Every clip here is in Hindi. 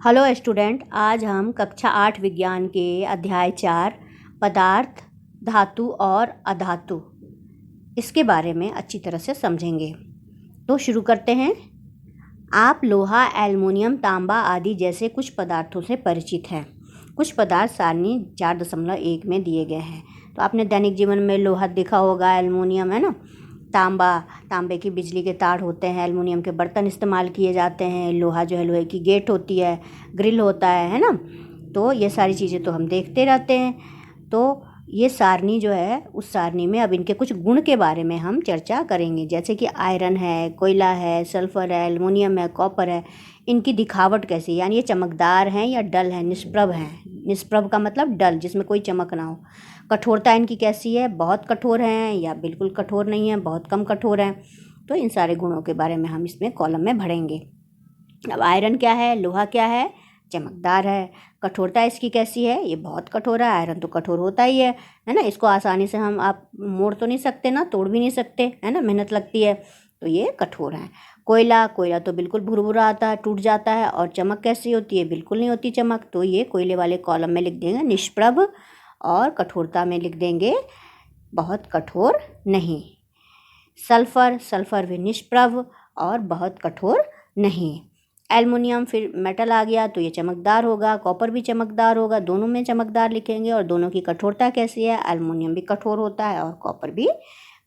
हेलो स्टूडेंट, आज हम कक्षा 8 विज्ञान के अध्याय 4 पदार्थ, धातु और अधातु इसके बारे में अच्छी तरह से समझेंगे। तो शुरू करते हैं। आप लोहा, एल्युमिनियम, तांबा आदि जैसे कुछ पदार्थों से परिचित हैं। कुछ पदार्थ सारणी 4.1 में दिए गए हैं। तो आपने दैनिक जीवन में लोहा देखा होगा, एल्युमिनियम है ना, तांबे की बिजली के तार होते हैं, एल्युमिनियम के बर्तन इस्तेमाल किए जाते हैं, लोहा जो है लोहे की गेट होती है, ग्रिल होता है ना। तो ये सारी चीज़ें तो हम देखते रहते हैं। तो ये सारणी जो है, उस सारणी में अब इनके कुछ गुण के बारे में हम चर्चा करेंगे, जैसे कि आयरन है, कोयला है, सल्फर है, एल्युमिनियम है, कॉपर है। इनकी दिखावट कैसी, यानी ये चमकदार हैं या डल हैं, निष्प्रभ हैं। निष्प्रभ का मतलब डल, जिसमें कोई चमक ना हो। कठोरता इनकी कैसी है, बहुत कठोर हैं या बिल्कुल कठोर नहीं है, बहुत कम कठोर हैं। तो इन सारे गुणों के बारे में हम इसमें कॉलम में पढ़ेंगे। अब आयरन क्या है, लोहा क्या है, चमकदार है। कठोरता इसकी कैसी है, ये बहुत कठोर है। आयरन तो कठोर होता ही है ना। इसको आसानी से आप मोड़ तो नहीं सकते ना, तोड़ भी नहीं सकते, है ना, मेहनत लगती है। तो ये कठोर है। कोयला तो बिल्कुल भुरभुरा आता है, टूट जाता है। और चमक कैसी होती है, बिल्कुल नहीं होती चमक। तो ये कोयले वाले कॉलम में लिख देंगे निष्प्रभ, और कठोरता में लिख देंगे बहुत कठोर नहीं। सल्फर भी निष्प्रभ और बहुत कठोर नहीं। एल्युमिनियम फिर मेटल आ गया, तो ये चमकदार होगा। कॉपर भी चमकदार होगा, दोनों में चमकदार लिखेंगे। और दोनों की कठोरता कैसी है, एल्युमिनियम भी कठोर होता है और कॉपर भी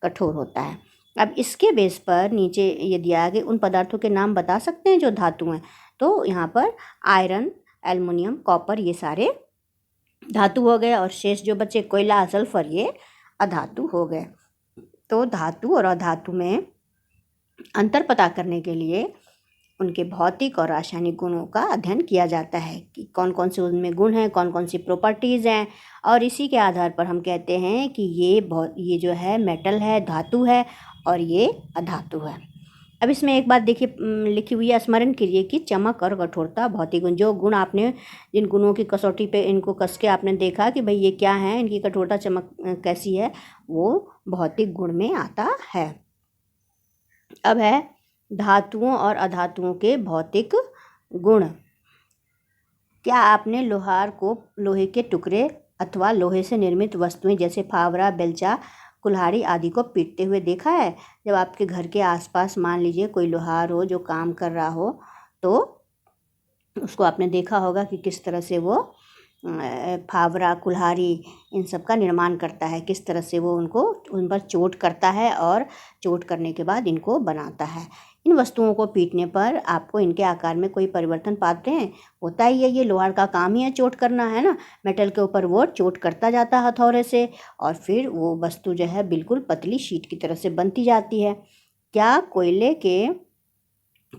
कठोर होता है। अब इसके बेस पर नीचे ये दिया गया, उन पदार्थों के नाम बता सकते हैं जो धातु हैं। तो यहाँ पर आयरन, एल्युमिनियम, कॉपर ये सारे धातु हो गए, और शेष जो बचे कोयला, सल्फर, ये अधातु हो गए। तो धातु और अधातु में अंतर पता करने के लिए उनके भौतिक और रासायनिक गुणों का अध्ययन किया जाता है कि कौन कौन से उनमें गुण हैं, कौन कौन सी प्रॉपर्टीज़ हैं। और इसी के आधार पर हम कहते हैं कि ये जो है मेटल है, धातु है, और ये अधातु है। अब इसमें एक बात देखिए लिखी हुई है, स्मरण कीजिए कि चमक और कठोरता भौतिक गुण, जो गुण आपने जिन गुणों की कसौटी पे इनको कस के आपने देखा कि भाई ये क्या है, इनकी कठोरता चमक कैसी है, वो भौतिक गुण में आता है। अब है धातुओं और अधातुओं के भौतिक गुण। क्या आपने लोहे के टुकड़े अथवा लोहे से निर्मित वस्तुएं जैसे फावड़ा, बेलचा, कुल्हाड़ी आदि को पीटते हुए देखा है? जब आपके घर के आसपास मान लीजिए कोई लोहार हो जो काम कर रहा हो, तो उसको आपने देखा होगा कि किस तरह से वो फावड़ा, कुल्हाड़ी इन सब का निर्माण करता है, किस तरह से वो उन पर चोट करता है और चोट करने के बाद इनको बनाता है। इन वस्तुओं को पीटने पर आपको इनके आकार में कोई परिवर्तन पाते हैं? होता ही है, ये लोहार का काम ही है चोट करना, है ना। मेटल के ऊपर वो चोट करता जाता है हथौड़े से, और फिर वो वस्तु जो है बिल्कुल पतली शीट की तरह से बनती जाती है। क्या कोयले के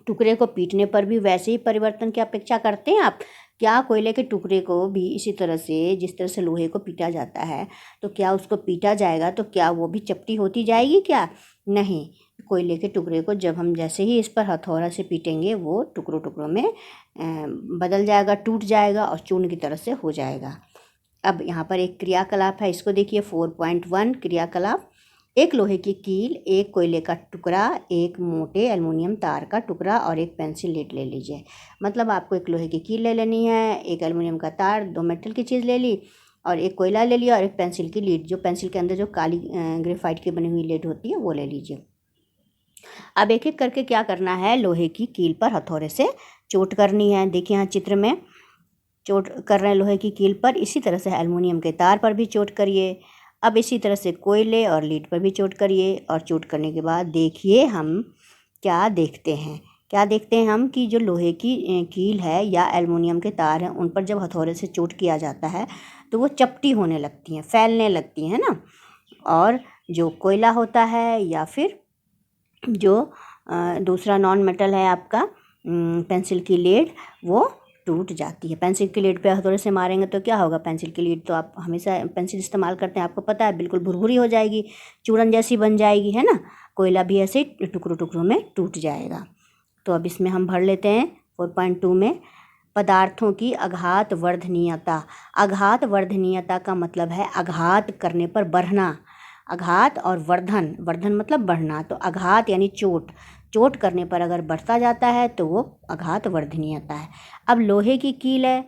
टुकड़े को पीटने पर भी वैसे ही परिवर्तन की अपेक्षा करते हैं आप? क्या कोयले के टुकड़े को भी इसी तरह से, जिस तरह से लोहे को पीटा जाता है, तो क्या उसको पीटा जाएगा तो क्या वो भी चपटी होती जाएगी क्या? नहीं। कोयले के टुकड़े को जब हम जैसे ही इस पर हथौड़ा से पीटेंगे, वो टुकड़ों टुकड़ों में बदल जाएगा, टूट जाएगा और चूर्ण की तरह से हो जाएगा। अब यहाँ पर एक क्रियाकलाप है, इसको देखिए 4.1 क्रियाकलाप। एक लोहे की कील, एक कोयले का टुकड़ा, एक मोटे एल्युमिनियम तार का टुकड़ा और एक पेंसिल लीड ले लीजिए। मतलब आपको एक लोहे की कील ले लेनी है, एक एल्युमिनियम का तार, 2 मेटल की चीज़ ले ली, और एक कोयला ले लिया, और एक पेंसिल की लीड, जो पेंसिल के अंदर जो काली ग्रेफाइट की बनी हुई लीड होती है, वो ले लीजिए। अब एक एक करके क्या करना है, लोहे की कील पर हथौड़े से चोट करनी है। देखिए यहाँ चित्र में चोट कर रहे हैं लोहे की कील पर। इसी तरह से एल्युमिनियम के तार पर भी चोट करिए। अब इसी तरह से कोयले और लीड पर भी चोट करिए। और चोट करने के बाद देखिए हम क्या देखते हैं। हम कि जो लोहे की कील है या एल्युमिनियम के तार हैं, उन पर जब हथौड़े से चोट किया जाता है तो वो चपटी होने लगती हैं, फैलने लगती हैं ना। और जो कोयला होता है या फिर जो दूसरा नॉन मेटल है आपका पेंसिल की लीड, वो टूट जाती है। पेंसिल की लीड पे हथौड़े से मारेंगे तो क्या होगा, पेंसिल की लीड तो आप हमेशा पेंसिल इस्तेमाल करते हैं, आपको पता है, बिल्कुल भुरभुरी हो जाएगी, चूरन जैसी बन जाएगी, है ना। कोयला भी ऐसे टुकड़ों टुकड़ों में टूट जाएगा। तो अब इसमें हम भर लेते हैं 4.2 में पदार्थों की आघात वर्धनीयता। आघात वर्धनीयता का मतलब है आघात करने पर बढ़ना। आघात और वर्धन मतलब बढ़ना। तो आघात यानी चोट करने पर अगर बढ़ता जाता है तो वो आघात वर्धनीयता है। अब लोहे की कील है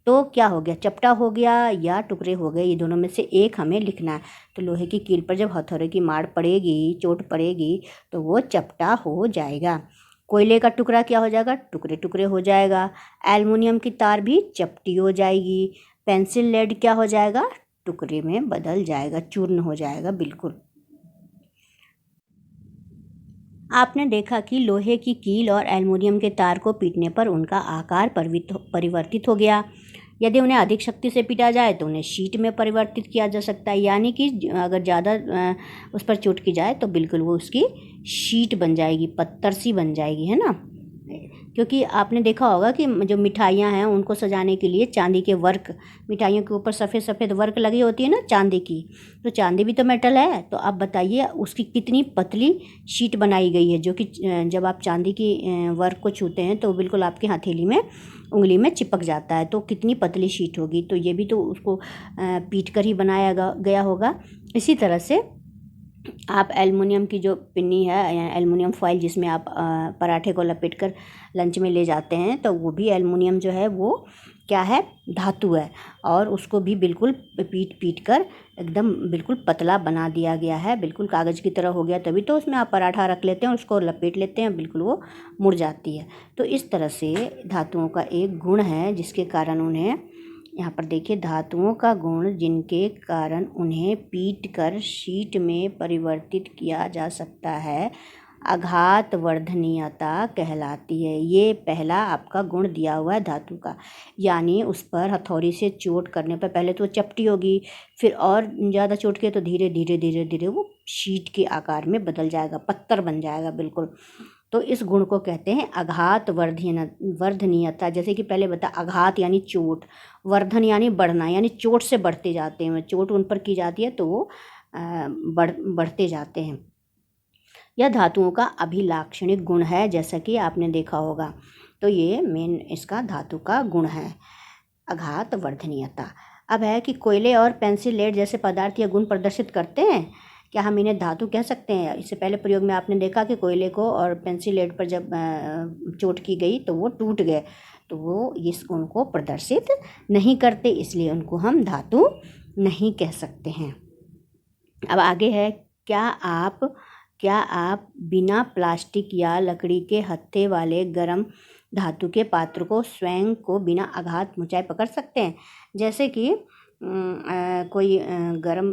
तो क्या हो गया, चपटा हो गया या टुकड़े हो गए, ये दोनों में से एक हमें लिखना है। तो लोहे की कील पर जब हथौड़े की मार पड़ेगी, चोट पड़ेगी, तो वो चपटा हो जाएगा। कोयले का टुकड़ा क्या हो जाएगा, टुकड़े टुकड़े हो जाएगा। एल्युमिनियम की तार भी चपटी हो जाएगी। पेंसिल लेड क्या हो जाएगा, टुकड़े में बदल जाएगा, चूर्ण हो जाएगा बिल्कुल। आपने देखा कि लोहे की कील और एल्युमिनियम के तार को पीटने पर उनका आकार परिवर्तित हो गया। यदि उन्हें अधिक शक्ति से पीटा जाए तो उन्हें शीट में परिवर्तित किया जा सकता है, यानी कि अगर ज़्यादा उस पर चोट की जाए तो बिल्कुल वो उसकी शीट बन जाएगी, पत्थर सी बन जाएगी, है ना। क्योंकि आपने देखा होगा कि जो मिठाइयाँ हैं उनको सजाने के लिए चांदी के वर्क, मिठाइयों के ऊपर सफ़ेद सफ़ेद वर्क लगी होती है ना चांदी की, तो चांदी भी तो मेटल है। तो आप बताइए उसकी कितनी पतली शीट बनाई गई है, जो कि जब आप चांदी की वर्क को छूते हैं तो बिल्कुल आपकी हथेली में, उंगली में चिपक जाता है। तो कितनी पतली शीट होगी, तो ये भी तो उसको पीट कर ही बनाया गया होगा। इसी तरह से आप एल्युमिनियम की जो पिन्नी है, एल्युमिनियम फॉइल जिसमें आप पराठे को लपेट कर लंच में ले जाते हैं, तो वो भी एल्युमिनियम जो है वो क्या है, धातु है। और उसको भी बिल्कुल पीट कर एकदम बिल्कुल पतला बना दिया गया है, बिल्कुल कागज़ की तरह हो गया। तभी तो उसमें आप पराठा रख लेते हैं, उसको लपेट लेते हैं, बिल्कुल वो मुड़ जाती है। तो इस तरह से धातुओं का एक गुण है जिसके कारण उन्हें, यहाँ पर देखिए, धातुओं का गुण जिनके कारण उन्हें पीट कर शीट में परिवर्तित किया जा सकता है, आघात वर्धनीयता कहलाती है। ये पहला आपका गुण दिया हुआ है धातु का, यानी उस पर हथौड़ी से चोट करने पर पहले तो चपटी होगी, फिर और ज़्यादा चोट किए तो धीरे धीरे धीरे धीरे वो शीट के आकार में बदल जाएगा, पत्थर बन जाएगा बिल्कुल। तो इस गुण को कहते हैं आघात वर्धनीयता। जैसे कि पहले बता, आघात यानी चोट, वर्धन यानी बढ़ना, यानी चोट से बढ़ते जाते हैं, चोट उन पर की जाती है तो वो बढ़ते जाते हैं। यह धातुओं का अभिलाक्षणिक गुण है, जैसा कि आपने देखा होगा। तो ये मेन इसका धातु का गुण है, आघात वर्धनीयता। अब है कि कोयले और पेंसिल लेड जैसे पदार्थ यह गुण प्रदर्शित करते हैं, क्या हम इन्हें धातु कह सकते हैं? इससे पहले प्रयोग में आपने देखा कि कोयले को और पेंसिल लेड पर जब चोट की गई तो वो टूट गए, तो वो इस गुण को प्रदर्शित नहीं करते, इसलिए उनको हम धातु नहीं कह सकते हैं। अब आगे है, क्या आप बिना प्लास्टिक या लकड़ी के हत्थे वाले गर्म धातु के पात्र को स्वयं को बिना आघात पहुँचाए पकड़ सकते हैं? जैसे कि कोई गरम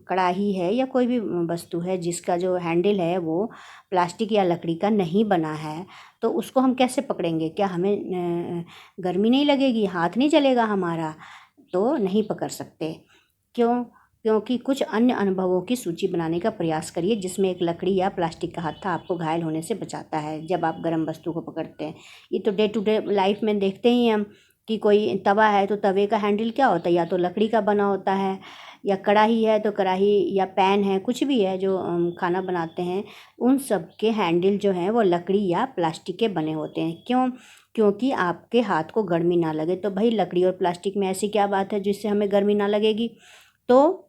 कढ़ाई है या कोई भी वस्तु है जिसका जो हैंडल है वो प्लास्टिक या लकड़ी का नहीं बना है, तो उसको हम कैसे पकड़ेंगे? क्या हमें गर्मी नहीं लगेगी, हाथ नहीं जलेगा हमारा? तो नहीं पकड़ सकते। क्योंकि कुछ अन्य अनुभवों की सूची बनाने का प्रयास करिए जिसमें एक लकड़ी या प्लास्टिक का हत्था आपको घायल होने से बचाता है जब आप गर्म वस्तु को पकड़ते हैं। ये तो डे टू डे लाइफ में देखते ही हम कि कोई तवा है तो तवे का हैंडल क्या होता है, या तो लकड़ी का बना होता है, या कढ़ाई है तो कढ़ाई या पैन है, कुछ भी है जो खाना बनाते हैं, उन सब के हैंडल जो हैं वो लकड़ी या प्लास्टिक के बने होते हैं। क्योंकि आपके हाथ को गर्मी ना लगे। तो भाई लकड़ी और प्लास्टिक में ऐसी क्या बात है जिससे हमें गर्मी ना लगेगी? तो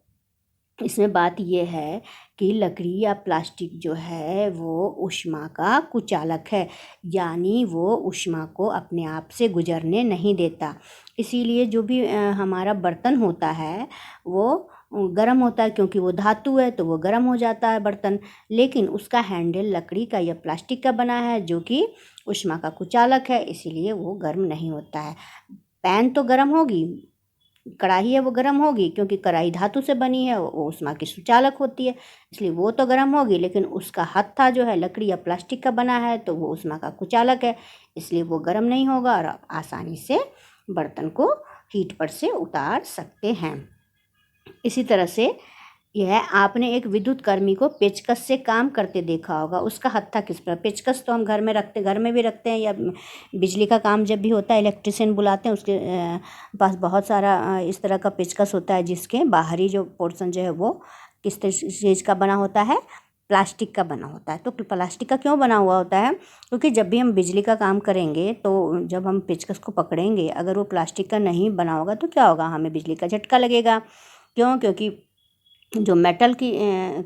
इसमें बात यह है कि लकड़ी या प्लास्टिक जो है वो ऊष्मा का कुचालक है, यानी वो ऊष्मा को अपने आप से गुजरने नहीं देता। इसीलिए जो भी हमारा बर्तन होता है वो गर्म होता है, क्योंकि वो धातु है तो वो गर्म हो जाता है बर्तन, लेकिन उसका हैंडल लकड़ी का या प्लास्टिक का बना है जो कि ऊष्मा का कुचालक है, इसीलिए वो गर्म नहीं होता है। पैन तो गर्म होगी, कढ़ाई है वो गर्म होगी, क्योंकि कढ़ाई धातु से बनी है, वो ऊष्मा की सुचालक होती है, इसलिए वो तो गर्म होगी, लेकिन उसका हत्था जो है लकड़ी या प्लास्टिक का बना है तो वो ऊष्मा का कुचालक है, इसलिए वो गर्म नहीं होगा और आप आसानी से बर्तन को हीट पर से उतार सकते हैं। इसी तरह से यह आपने एक विद्युत कर्मी को पेचकस से काम करते देखा होगा, उसका हत्था किस पर? पेचकस तो हम घर में भी रखते हैं, या बिजली का काम जब भी होता है इलेक्ट्रिशियन बुलाते हैं, उसके पास बहुत सारा इस तरह का पेचकस होता है जिसके बाहरी जो पोर्शन जो है वो किस चीज़ का बना होता है? प्लास्टिक का बना होता है। तो प्लास्टिक का क्यों बना हुआ होता है? क्योंकि जब भी हम बिजली का काम करेंगे तो जब हम पेचकस को पकड़ेंगे, अगर वो प्लास्टिक का नहीं बना होगा तो क्या होगा, हमें बिजली का झटका लगेगा। क्योंकि जो मेटल की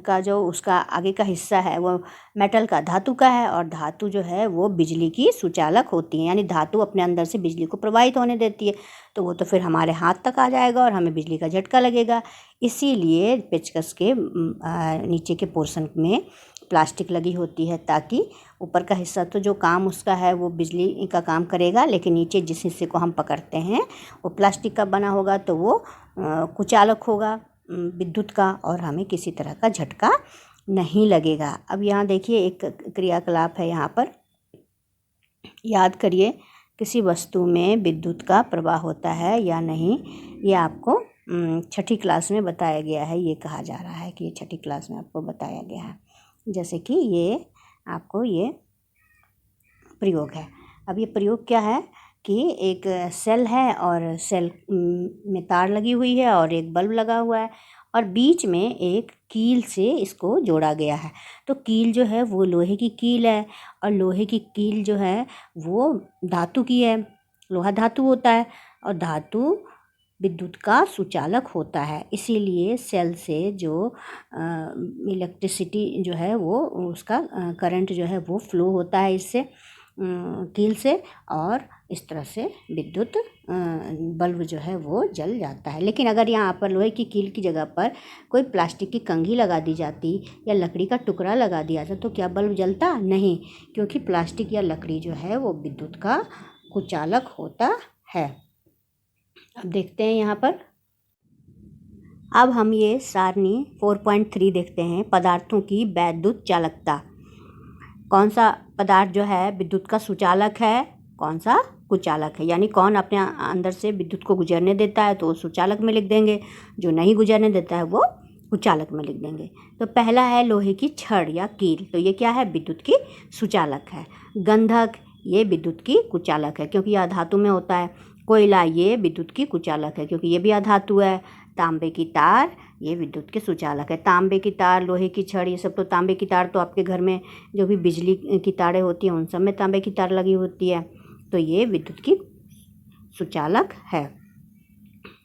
का जो उसका आगे का हिस्सा है वो मेटल का धातु का है, और धातु जो है वो बिजली की सुचालक होती है, यानी धातु अपने अंदर से बिजली को प्रवाहित होने देती है। तो वो तो फिर हमारे हाथ तक आ जाएगा और हमें बिजली का झटका लगेगा। इसीलिए पेचकस के नीचे के पोर्शन में प्लास्टिक लगी होती है, ताकि ऊपर का हिस्सा तो जो काम उसका है वो बिजली का काम करेगा, लेकिन नीचे जिस हिस्से को हम पकड़ते हैं वो प्लास्टिक का बना होगा, तो वो कुचालक होगा विद्युत का, और हमें किसी तरह का झटका नहीं लगेगा। अब यहाँ देखिए एक क्रियाकलाप है, यहाँ पर याद करिए किसी वस्तु में विद्युत का प्रवाह होता है या नहीं, ये आपको छठी क्लास में बताया गया है। ये कहा जा रहा है कि ये छठी क्लास में आपको बताया गया है। जैसे कि ये आपको ये प्रयोग है। अब ये प्रयोग क्या है कि एक सेल है और सेल में तार लगी हुई है और एक बल्ब लगा हुआ है, और बीच में एक कील से इसको जोड़ा गया है। तो कील जो है वो लोहे की कील है, और लोहे की कील जो है वो धातु की है। लोहा धातु होता है, और धातु विद्युत का सुचालक होता है। इसीलिए सेल से जो इलेक्ट्रिसिटी जो है वो उसका करंट जो है वो फ्लो होता है इससे कील से, और इस तरह से विद्युत बल्ब जो है वो जल जाता है। लेकिन अगर यहाँ पर लोहे की कील की जगह पर कोई प्लास्टिक की कंघी लगा दी जाती या लकड़ी का टुकड़ा लगा दिया जाता तो क्या बल्ब जलता? नहीं, क्योंकि प्लास्टिक या लकड़ी जो है वो विद्युत का कुचालक होता है। अब देखते हैं यहाँ पर, अब हम ये सारणी 4.3 देखते हैं, पदार्थों की वैद्युत चालकता। कौन सा पदार्थ जो है विद्युत का सुचालक है, कौन सा कुचालक है, यानी कौन अपने अंदर से विद्युत को गुजरने देता है तो वो सुचालक में लिख देंगे, जो नहीं गुजरने देता है वो कुचालक में लिख देंगे। तो पहला है लोहे की छड़ या कील, तो ये क्या है? विद्युत की सुचालक है। गंधक, ये विद्युत की कुचालक है क्योंकि यह धातु में होता है। कोयला, ये विद्युत की कुचालक है क्योंकि ये भी अधातु है। तांबे की तार, ये विद्युत के सुचालक है। तांबे की तार, लोहे की छड़, ये सब तो तांबे की तार तो आपके घर में जो भी बिजली की तारें होती हैं उन सब में तांबे की तार लगी होती है, तो ये विद्युत की सुचालक है।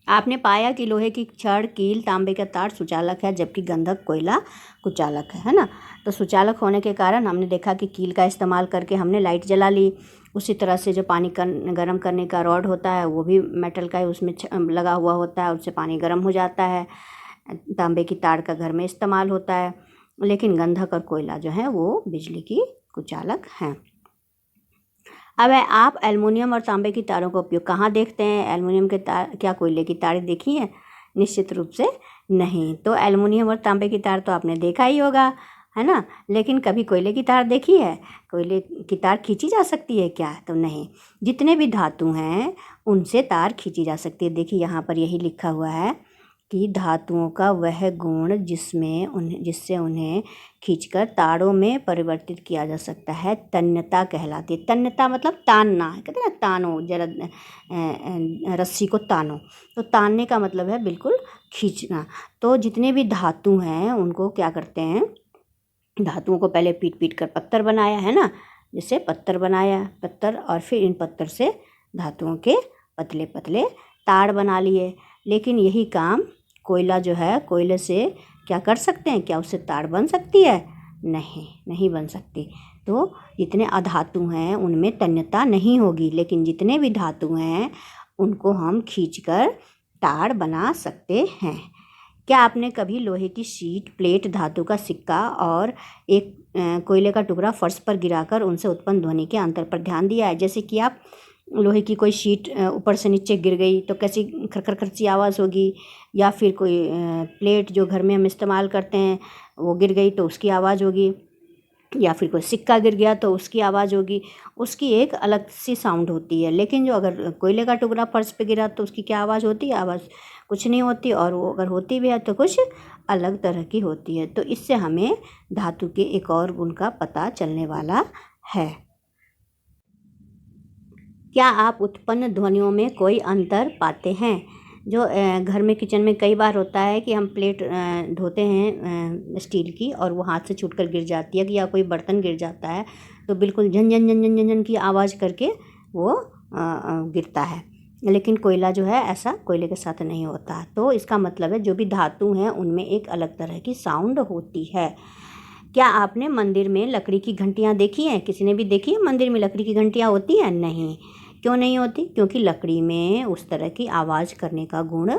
आपने पाया कि लोहे की छड़, कील, तांबे का तार सुचालक है, जबकि गंधक, कोयला कुचालक है ना। तो सुचालक होने के कारण हमने देखा कि कील का इस्तेमाल करके हमने लाइट जला ली। उसी तरह से जो पानी गर्म करने का रॉड होता है वो भी मेटल का है, उसमें लगा हुआ होता है, उससे पानी गर्म हो जाता है। तांबे की तार का घर में इस्तेमाल होता है, लेकिन गंधक और कोयला जो है वो बिजली की कुचालक हैं। अब आप एल्युमिनियम और तांबे की तारों का उपयोग कहाँ देखते हैं? एल्युमिनियम के तार, क्या कोयले की तारें देखी हैं? निश्चित रूप से नहीं। तो एल्युमिनियम और तांबे की तार तो आपने देखा ही होगा, है ना, लेकिन कभी कोयले की तार देखी है? कोयले की तार खींची जा सकती है क्या? तो नहीं। जितने भी धातु हैं उनसे तार खींची जा सकती है। देखिए यहाँ पर यही लिखा हुआ है कि धातुओं का वह गुण जिससे उन्हें खींचकर तारों में परिवर्तित किया जा सकता है तन्यता कहलाती है। तन्यता मतलब तानना, कहते हैं ना, तानो, जरा रस्सी को तानो, तो तानने का मतलब है बिल्कुल खींचना। तो जितने भी धातु हैं उनको क्या करते हैं, धातुओं को पहले पीट पीट कर पत्थर बनाया, है ना, जैसे पत्थर बनाया, पत्थर, और फिर इन पत्थर से धातुओं के पतले पतले तार बना लिए। लेकिन यही काम कोयला जो है, कोयले से क्या कर सकते हैं? क्या उससे तार बन सकती है? नहीं, नहीं बन सकती। तो जितने अधातु हैं उनमें तन्यता नहीं होगी, लेकिन जितने भी धातु हैं उनको हम खींचकर तार बना सकते हैं। क्या आपने कभी लोहे की शीट, प्लेट, धातु का सिक्का और एक कोयले का टुकड़ा फर्श पर गिराकर उनसे उत्पन्न ध्वनि के अंतर पर ध्यान दिया है? जैसे कि आप लोहे की कोई शीट ऊपर से नीचे गिर गई तो कैसी खरखर खरची आवाज़ होगी, या फिर कोई प्लेट जो घर में हम इस्तेमाल करते हैं वो गिर गई तो उसकी आवाज़ होगी, या फिर कोई सिक्का गिर गया तो उसकी आवाज़ होगी। उसकी एक अलग सी साउंड होती है। लेकिन जो अगर कोयले का टुकड़ा फर्श पे गिरा तो उसकी क्या आवाज़ होती है? आवाज़ कुछ नहीं होती, और वो अगर होती भी है तो कुछ अलग तरह की होती है। तो इससे हमें धातु के एक और गुण का पता चलने वाला है। क्या आप उत्पन्न ध्वनियों में कोई अंतर पाते हैं? जो घर में, किचन में कई बार होता है कि हम प्लेट धोते हैं स्टील की और वो हाथ से छूटकर गिर जाती है, या कोई बर्तन गिर जाता है तो बिल्कुल झन झन झन झन झन झन की आवाज़ करके वो गिरता है। लेकिन कोयला जो है ऐसा कोयले के साथ नहीं होता। तो इसका मतलब है जो भी धातु हैं उनमें एक अलग तरह की साउंड होती है। क्या आपने मंदिर में लकड़ी की घंटियाँ देखी हैं? किसी ने भी देखी है मंदिर में लकड़ी की घंटियाँ होती हैं? नहीं। क्यों नहीं होती? क्योंकि लकड़ी में उस तरह की आवाज़ करने का गुण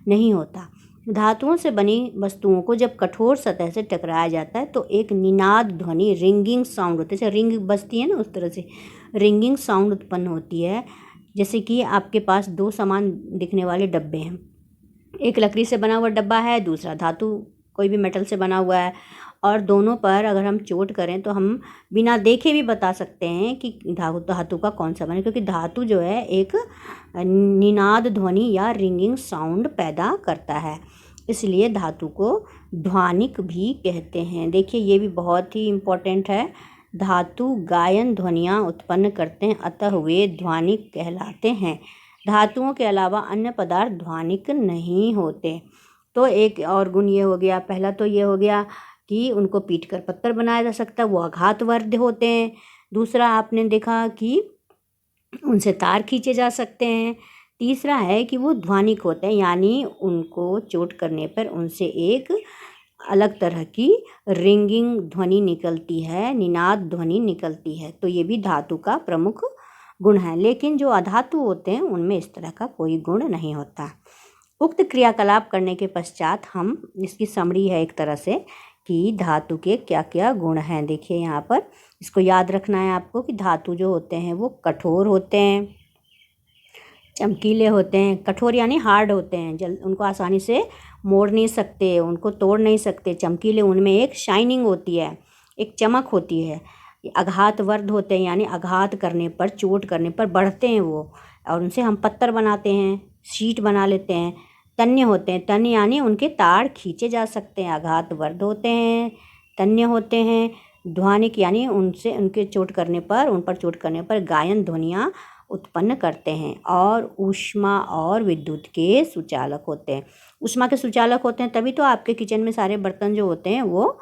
नहीं होता। धातुओं से बनी वस्तुओं को जब कठोर सतह से टकराया जाता है तो एक निनाद ध्वनि रिंगिंग साउंड होती है। जैसे रिंग बजती है ना, उस तरह से रिंगिंग साउंड उत्पन्न होती है। जैसे कि आपके पास दो समान दिखने वाले डब्बे हैं, एक लकड़ी से बना हुआ डब्बा है, दूसरा धातु कोई भी मेटल से बना हुआ है, और दोनों पर अगर हम चोट करें तो हम बिना देखे भी बता सकते हैं कि धातु का कौन सा बना, क्योंकि धातु जो है एक निनाद ध्वनि या रिंगिंग साउंड पैदा करता है, इसलिए धातु को ध्वनिक भी कहते हैं। देखिए ये भी बहुत ही इम्पोर्टेंट है। धातु गायन ध्वनियाँ उत्पन्न करते हैं, अतः वे ध्वनिक कहलाते हैं। धातुओं के अलावा अन्य पदार्थ ध्वनिक नहीं होते। तो एक और गुण ये हो गया, पहला तो ये हो गया कि उनको पीट कर पत्थर बनाया जा सकता है, वो आघातवर्ध होते हैं। दूसरा आपने देखा कि उनसे तार खींचे जा सकते हैं। तीसरा है कि वो ध्वनिक होते हैं, यानी उनको चोट करने पर उनसे एक अलग तरह की रिंगिंग ध्वनि निकलती है, निनाद ध्वनि निकलती है। तो ये भी धातु का प्रमुख गुण है। लेकिन जो अधातु होते हैं उनमें इस तरह का कोई गुण नहीं होता। उक्त क्रियाकलाप करने के पश्चात हम इसकी समरी है एक तरह से कि धातु के क्या क्या गुण हैं। देखिए यहाँ पर इसको याद रखना है आपको कि धातु जो होते हैं वो कठोर होते हैं, चमकीले होते हैं। कठोर यानी हार्ड होते हैं, उनको आसानी से मोड़ नहीं सकते, उनको तोड़ नहीं सकते। चमकीले, उनमें एक शाइनिंग होती है, एक चमक होती है। आघातवर्ध होते हैं, यानी आघात करने पर, चोट करने पर बढ़ते हैं वो, और उनसे हम पत्थर बनाते हैं, शीट बना लेते हैं। तन्य होते हैं, तन्य यानी उनके तार खींचे जा सकते हैं। आघातवर्ध होते हैं, तन्य होते हैं। ध्वनिक यानी उनसे उनके चोट करने पर, उन पर चोट करने पर गायन ध्वनियाँ उत्पन्न करते हैं। और ऊष्मा और विद्युत के सुचालक होते हैं। ऊष्मा के सुचालक होते हैं, तभी तो आपके किचन में सारे बर्तन जो होते हैं वो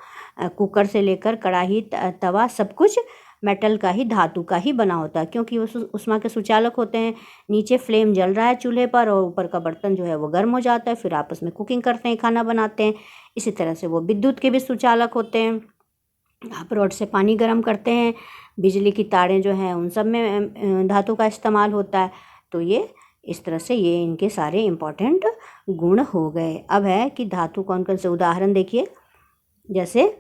कुकर से लेकर कढ़ाई, तवा, सब कुछ मेटल का ही, धातु का ही बना होता है, क्योंकि वो ऊष्मा के सुचालक होते हैं। नीचे फ्लेम जल रहा है चूल्हे पर और ऊपर का बर्तन जो है वो गर्म हो जाता है, फिर आपस में कुकिंग करते हैं, खाना बनाते हैं। इसी तरह से वो विद्युत के भी सुचालक होते हैं। आप रॉड से पानी गर्म करते हैं, बिजली की तारें जो हैं उन सब में धातु का इस्तेमाल होता है। तो ये इस तरह से ये इनके सारे इम्पोर्टेंट गुण हो गए। अब है कि धातु कौन कौन से, उदाहरण देखिए, जैसे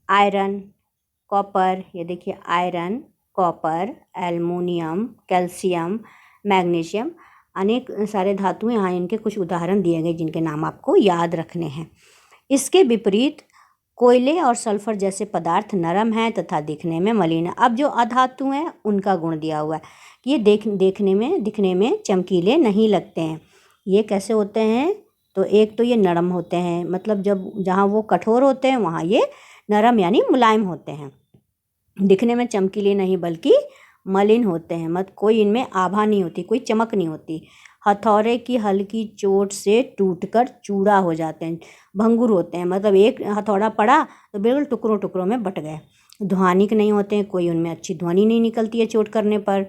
आयरन, कॉपर, ये देखिए iron, copper, aluminium, calcium, magnesium, अनेक सारे धातु यहाँ इनके कुछ उदाहरण दिए गए जिनके नाम आपको याद रखने हैं। इसके विपरीत कोयले और सल्फर जैसे पदार्थ नरम हैं तथा दिखने में मलिन है। अब जो अधातु हैं उनका गुण दिया हुआ है कि ये दिखने में चमकीले नहीं लगते हैं। ये कैसे होते हैं? तो एक तो ये नरम होते हैं, मतलब जहाँ वो कठोर होते हैं वहाँ ये नरम यानी मुलायम होते हैं। दिखने में चमकीले नहीं बल्कि मलिन होते हैं, कोई इनमें आभा नहीं होती, कोई चमक नहीं होती। हथौड़े की हल्की चोट से टूटकर चूरा हो जाते हैं, भंगुर होते हैं, मतलब एक हथौड़ा पड़ा तो बिल्कुल टुकड़ों टुकड़ों में बट गए। ध्वनिक नहीं होते हैं, कोई उनमें अच्छी ध्वनि नहीं निकलती है चोट करने पर।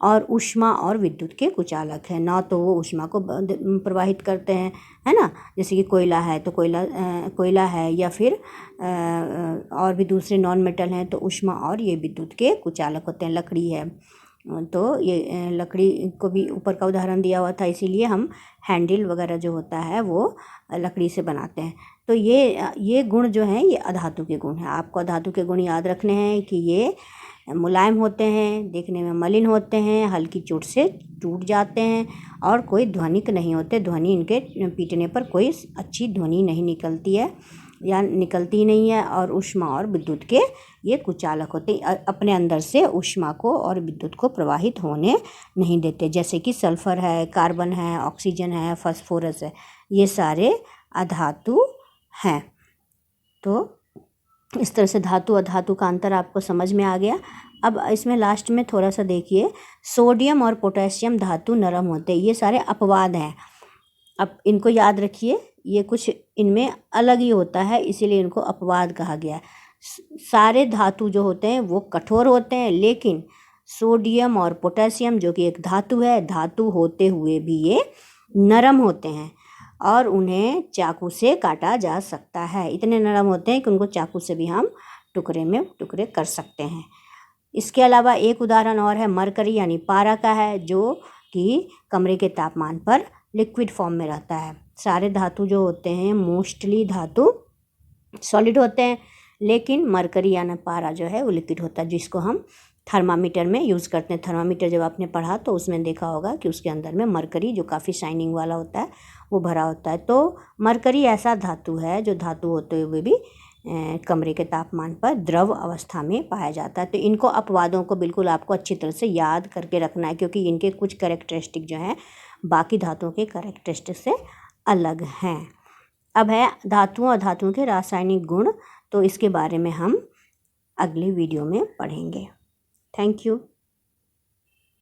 और ऊष्मा और विद्युत के कुचालक हैं, ना तो वो ऊष्मा को प्रवाहित करते हैं, है ना, जैसे कि कोयला है तो कोयला है, या फिर और भी दूसरे नॉन मेटल हैं तो ऊष्मा और ये विद्युत के कुचालक होते हैं। लकड़ी है तो ये लकड़ी को भी ऊपर का उदाहरण दिया हुआ था, इसीलिए हम हैंडल वगैरह जो होता है वो लकड़ी से बनाते हैं। तो ये गुण जो हैं ये अधातु के गुण हैं। आपको अधातु के गुण याद रखने हैं कि ये मुलायम होते हैं, देखने में मलिन होते हैं, हल्की चोट से टूट जाते हैं और कोई ध्वनिक नहीं होते। ध्वनि इनके पीटने पर कोई अच्छी ध्वनि नहीं निकलती है या निकलती नहीं है। और ऊष्मा और विद्युत के ये कुचालक होते हैं, अपने अंदर से ऊष्मा को और विद्युत को प्रवाहित होने नहीं देते। जैसे कि सल्फर है, कार्बन है, ऑक्सीजन है, फास्फोरस है, ये सारे अधातु हैं। तो इस तरह से धातु अधातु का अंतर आपको समझ में आ गया। अब इसमें लास्ट में थोड़ा सा देखिए, सोडियम और पोटेशियम धातु नरम होते हैं, ये सारे अपवाद हैं। अब इनको याद रखिए, ये कुछ इनमें अलग ही होता है, इसीलिए इनको अपवाद कहा गया है। सारे धातु जो होते हैं वो कठोर होते हैं, लेकिन सोडियम और पोटेशियम जो कि एक धातु है, धातु होते हुए भी ये नरम होते हैं और उन्हें चाकू से काटा जा सकता है। इतने नरम होते हैं कि उनको चाकू से भी हम टुकड़े कर सकते हैं। इसके अलावा एक उदाहरण और है मरकरी यानी पारा का है, जो कि कमरे के तापमान पर लिक्विड फॉर्म में रहता है। सारे धातु जो होते हैं मोस्टली धातु सॉलिड होते हैं, लेकिन मरकरी यानी पारा जो है वो लिक्विड होता है, जिसको हम थर्मामीटर में यूज़ करते हैं। थर्मामीटर जब आपने पढ़ा तो उसमें देखा होगा कि उसके अंदर में मरकरी जो काफ़ी शाइनिंग वाला होता है वो भरा होता है। तो मरकरी ऐसा धातु है जो धातु होते हुए भी कमरे के तापमान पर द्रव अवस्था में पाया जाता है। तो इनको अपवादों को बिल्कुल आपको अच्छी तरह से याद करके रखना है, क्योंकि इनके कुछ कैरेक्टरिस्टिक जो हैं बाकी धातुओं के कैरेक्टरिस्टिक से अलग हैं। अब है धातुओं और धातुओं के रासायनिक गुण, तो इसके बारे में हम अगले वीडियो में पढ़ेंगे। Thank you.